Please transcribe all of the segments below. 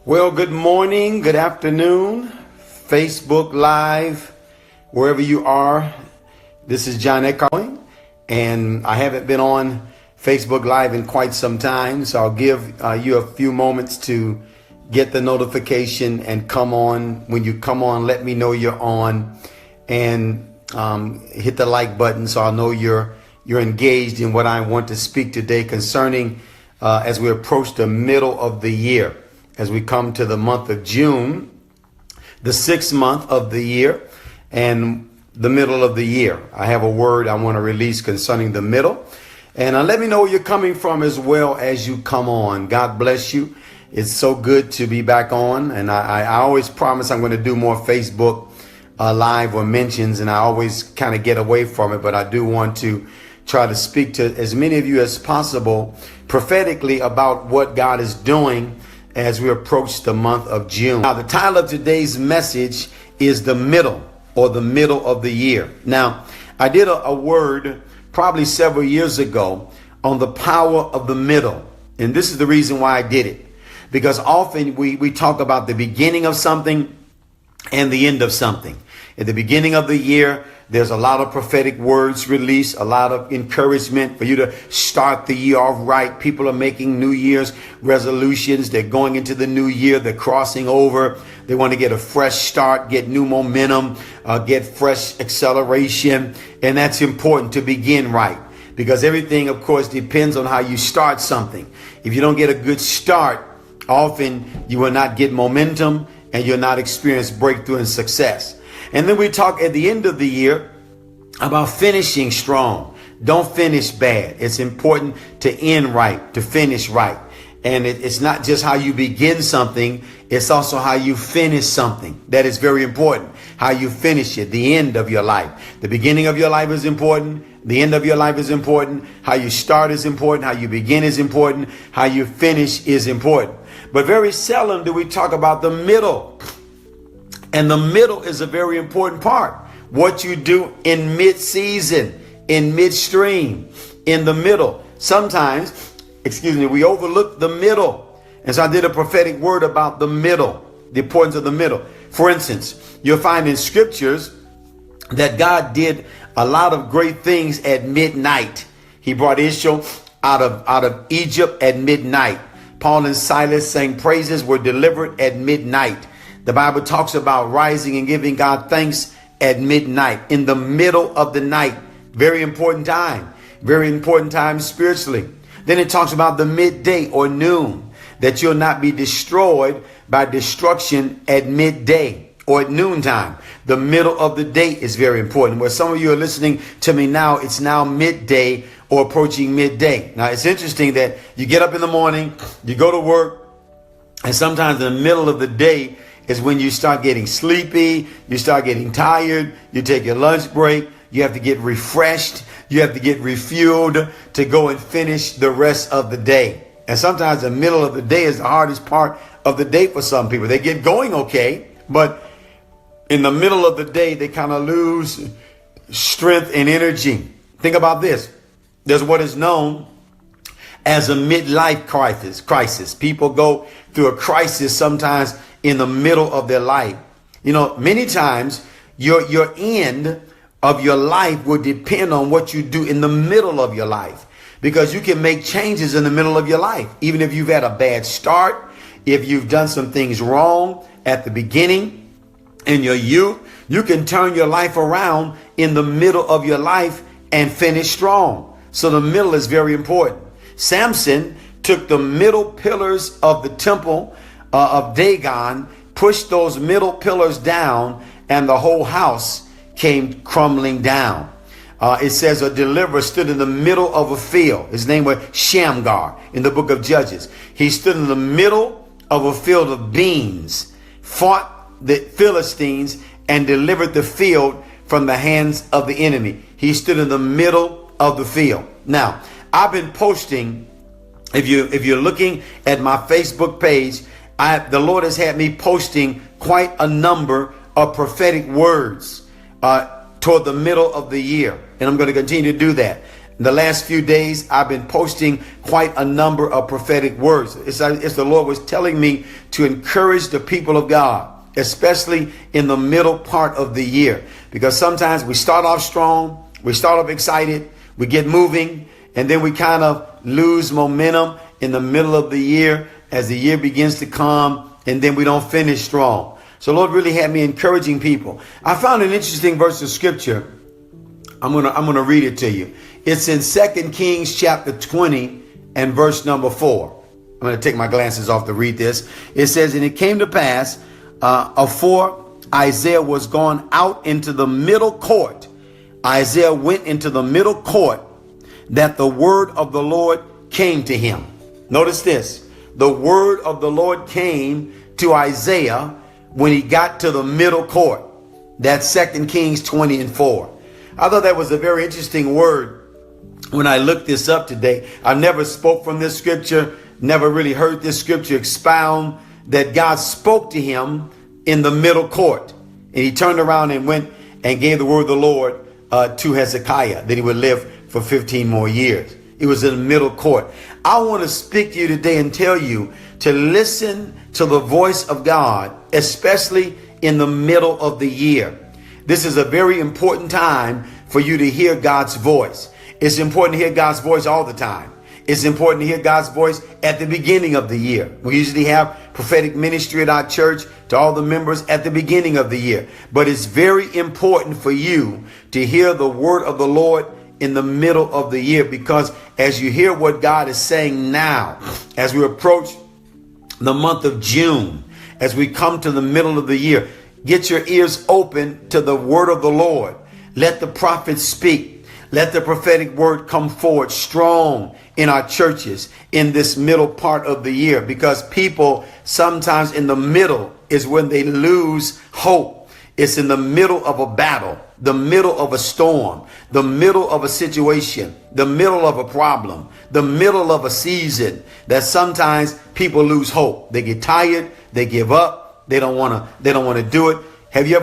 Well, good morning, good afternoon, Facebook Live, wherever you are. This is John Eckhardt, and I haven't been on Facebook Live in quite some time, so I'll give you a few moments to get the notification and come on. When you come on, let me know you're on, and hit the like button so I'll know you're engaged in what I want to speak today concerning as we approach the middle of the year. As we come to the month of June, the 6th month of the year and the middle of the year. I have a word I want to release concerning the middle. And let me know where you're coming from as well as you come on. God bless you. It's so good to be back on. And I always promise I'm going to do more Facebook live or mentions. And I always kind of get away from it. But I do want to try to speak to as many of you as possible prophetically about what God is doing as we approach the month of June. Now, the title of today's message is the middle, or the middle of the year. Now, I did a word probably several years ago on the power of the middle. And this is the reason why I did it. Because often we talk about the beginning of something and the end of something. At the beginning of the year, there's a lot of prophetic words released, a lot of encouragement for you to start the year off right. People are making New Year's resolutions. They're going into the new year. They're crossing over. They want to get a fresh start, get new momentum, get fresh acceleration. And that's important to begin right, because everything, of course, depends on how you start something. If you don't get a good start, often you will not get momentum and you'll not experience breakthrough and success. And then we talk at the end of the year about finishing strong. Don't finish bad. It's important to end right, to finish right. And it's not just how you begin something, it's also how you finish something. That is very important. How you finish it, the end of your life. The beginning of your life is important. The end of your life is important. How you start is important. How you begin is important. How you finish is important. But very seldom do we talk about the middle. And the middle is a very important part. What you do in mid-season, in midstream, in the middle. Sometimes, we overlook the middle. And so I did a prophetic word about the middle, the importance of the middle. For instance, you'll find in scriptures that God did a lot of great things at midnight. He brought Israel out of Egypt at midnight. Paul and Silas sang praises, were delivered at midnight. The Bible talks about rising and giving God thanks at midnight, in the middle of the night. Very important time spiritually. Then it talks about the midday or noon, that you'll not be destroyed by destruction at midday or at noontime. The middle of the day is very important. Where some of you are listening to me now, it's now midday or approaching midday. Now, it's interesting that you get up in the morning, you go to work, and sometimes in the middle of the day is when you start getting sleepy, you start getting tired, you take your lunch break, you have to get refreshed, you have to get refueled to go and finish the rest of the day. And sometimes the middle of the day is the hardest part of the day for some people. They get going okay, but in the middle of the day, they kind of lose strength and energy. Think about this. There's what is known as a midlife crisis. People go through a crisis sometimes in the middle of their life. You know, many times your end of your life will depend on what you do in the middle of your life, because you can make changes in the middle of your life. Even if you've had a bad start, if you've done some things wrong at the beginning in your youth, you can turn your life around in the middle of your life and finish strong. So the middle is very important. Samson took the middle pillars of the temple of Dagon, pushed those middle pillars down, and the whole house came crumbling down. It says a deliverer stood in the middle of a field. His name was Shamgar in the book of Judges. He stood in the middle of a field of beans, fought the Philistines, and delivered the field from the hands of the enemy. He stood in the middle of the field. Now, I've been posting, if you're looking at my Facebook page, the Lord has had me posting quite a number of prophetic words toward the middle of the year. And I'm going to continue to do that. the last few days, I've been posting quite a number of prophetic words. It's the Lord was telling me to encourage the people of God, especially in the middle part of the year, because sometimes we start off strong, we start off excited, we get moving, and then we kind of lose momentum in the middle of the year as the year begins to come, and then we don't finish strong. So Lord really had me encouraging people. I found an interesting verse of scripture. I'm gonna read it to you. It's in 2 Kings chapter 20 and verse number 4. I'm going to take my glasses off to read this. It says, and it came to pass, afore Isaiah was gone out into the middle court, Isaiah went into the middle court, that the word of the Lord came to him. Notice this. The word of the Lord came to Isaiah when he got to the middle court. That's 2 Kings 20 and 4. I thought that was a very interesting word when I looked this up today. I never spoke from this scripture, never really heard this scripture expound that God spoke to him in the middle court. And he turned around and went and gave the word of the Lord to Hezekiah, that he would live for 15 more years. It was in the middle court. I want to speak to you today and tell you to listen to the voice of God, especially in the middle of the year. This is a very important time for you to hear God's voice. It's important to hear God's voice all the time. It's important to hear God's voice at the beginning of the year. We usually have prophetic ministry at our church to all the members at the beginning of the year. But it's very important for you to hear the word of the Lord in the middle of the year, because as you hear what God is saying now, as we approach the month of June, as we come to the middle of the year, get your ears open to the word of the Lord. Let the prophets speak. Let the prophetic word come forward strong in our churches in this middle part of the year, because people sometimes in the middle is when they lose hope. It's in the middle of a battle, the middle of a storm, the middle of a situation, the middle of a problem, the middle of a season, that sometimes people lose hope. They get tired, they give up, they don't want to do it. Have you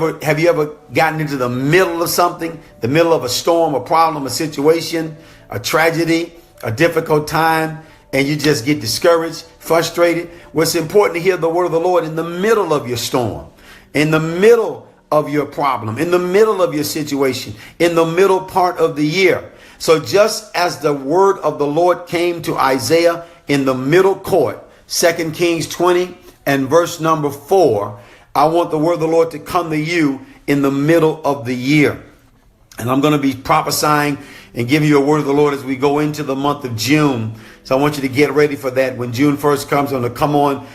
ever gotten into the middle of something, the middle of a storm, a problem, a situation, a tragedy, a difficult time, and you just get discouraged, frustrated? Well, it's important to hear the word of the Lord in the middle of your storm, in the middle of your problem, in the middle of your situation, in the middle part of the year. So just as the word of the Lord came to Isaiah in the middle court, 2 Kings 20 and verse number 4, I want the word of the Lord to come to you in the middle of the year. And I'm going to be prophesying and giving you a word of the Lord as we go into the month of June. So I want you to get ready for that. When June 1st comes, I'm going to come on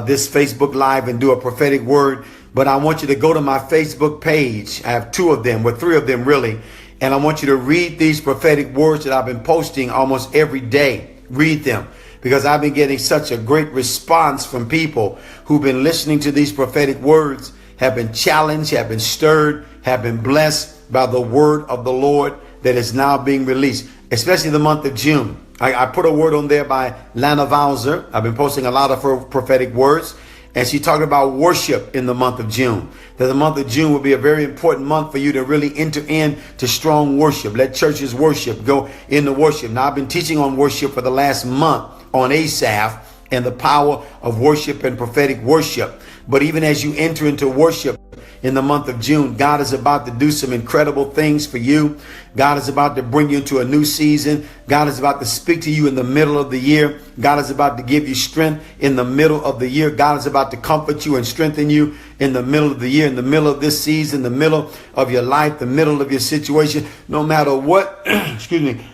this Facebook Live and do a prophetic word. But I want you to go to my Facebook page. I have 2 of them, 3 of them really. And I want you to read these prophetic words that I've been posting almost every day. Read them, because I've been getting such a great response from people who've been listening to these prophetic words, have been challenged, have been stirred, have been blessed by the word of the Lord that is now being released, especially the month of June. I put a word on there by Lana Vowser. I've been posting a lot of her prophetic words. And she talked about worship in the month of June. That the month of June will be a very important month for you to really enter into strong worship. Let churches worship, go into worship. Now, I've been teaching on worship for the last month on Asaph and the power of worship and prophetic worship. But even as you enter into worship in the month of June, God is about to do some incredible things for you. God is about to bring you into a new season. God is about to speak to you in the middle of the year. God is about to give you strength in the middle of the year. God is about to comfort you and strengthen you in the middle of the year, in the middle of this season, the middle of your life, the middle of your situation. No matter what, excuse me,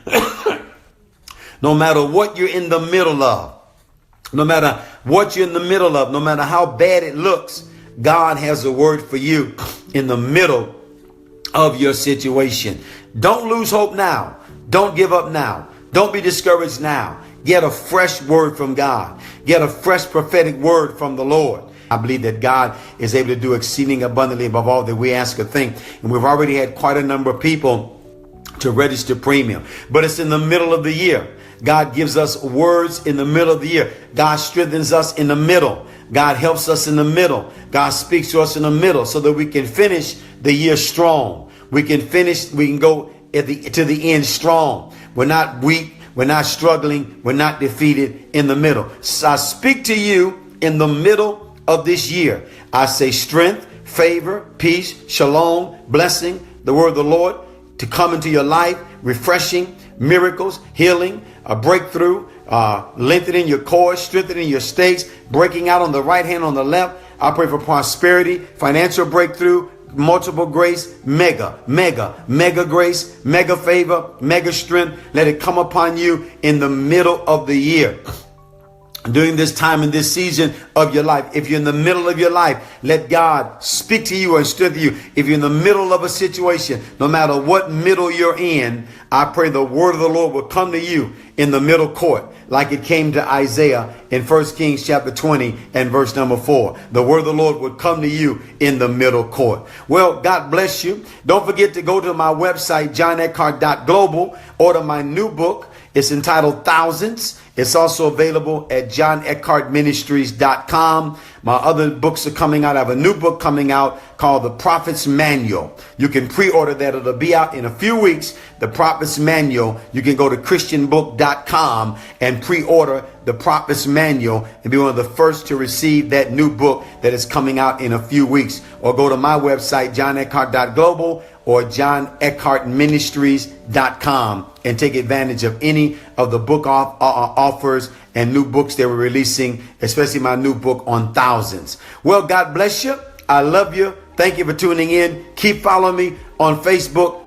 no matter what you're in the middle of, no matter what you're in the middle of, no matter how bad it looks, God has a word for you in the middle of your situation. Don't lose hope now. Don't give up now. Don't be discouraged now. Get a fresh word from God. Get a fresh prophetic word from the Lord. I believe that God is able to do exceeding abundantly above all that we ask or think. And we've already had quite a number of people to register premium. But it's in the middle of the year. God gives us words in the middle of the year. God strengthens us in the middle. God helps us in the middle. God speaks to us in the middle so that we can finish the year strong. We can go to the end strong. We're not weak. We're not struggling. We're not defeated in the middle. So I speak to you in the middle of this year. I say strength, favor, peace, shalom, blessing, the word of the Lord to come into your life, refreshing, miracles, healing, a breakthrough, lengthening your cords, strengthening your stakes, breaking out on the right hand, on the left. I pray for prosperity, financial breakthrough, multiple grace, mega grace, mega favor, mega strength. Let it come upon you in the middle of the year. During this time in this season of your life, if you're in the middle of your life, let God speak to you and strengthen you. If you're in the middle of a situation, no matter what middle you're in, I pray the word of the Lord will come to you in the middle court, like it came to Isaiah in 1 Kings chapter 20 and verse number 4. The word of the Lord would come to you in the middle court. Well, God bless you. Don't forget to go to my website, johneckhart.global. Order my new book. It's entitled Thousands. It's also available at johneckartministries.com. My other books are coming out. I have a new book coming out called The Prophet's Manual. You can pre-order that. It'll be out in a few weeks. The Prophet's Manual. You can go to christianbook.com and pre-order The Prophet's Manual and be one of the first to receive that new book that is coming out in a few weeks. Or go to my website, johneckhart.global or johneckartministries.com and take advantage of any of the book offers and new books they were releasing, especially my new book on thousands. Well, God bless you. I love you. Thank you for tuning in. Keep following me on Facebook.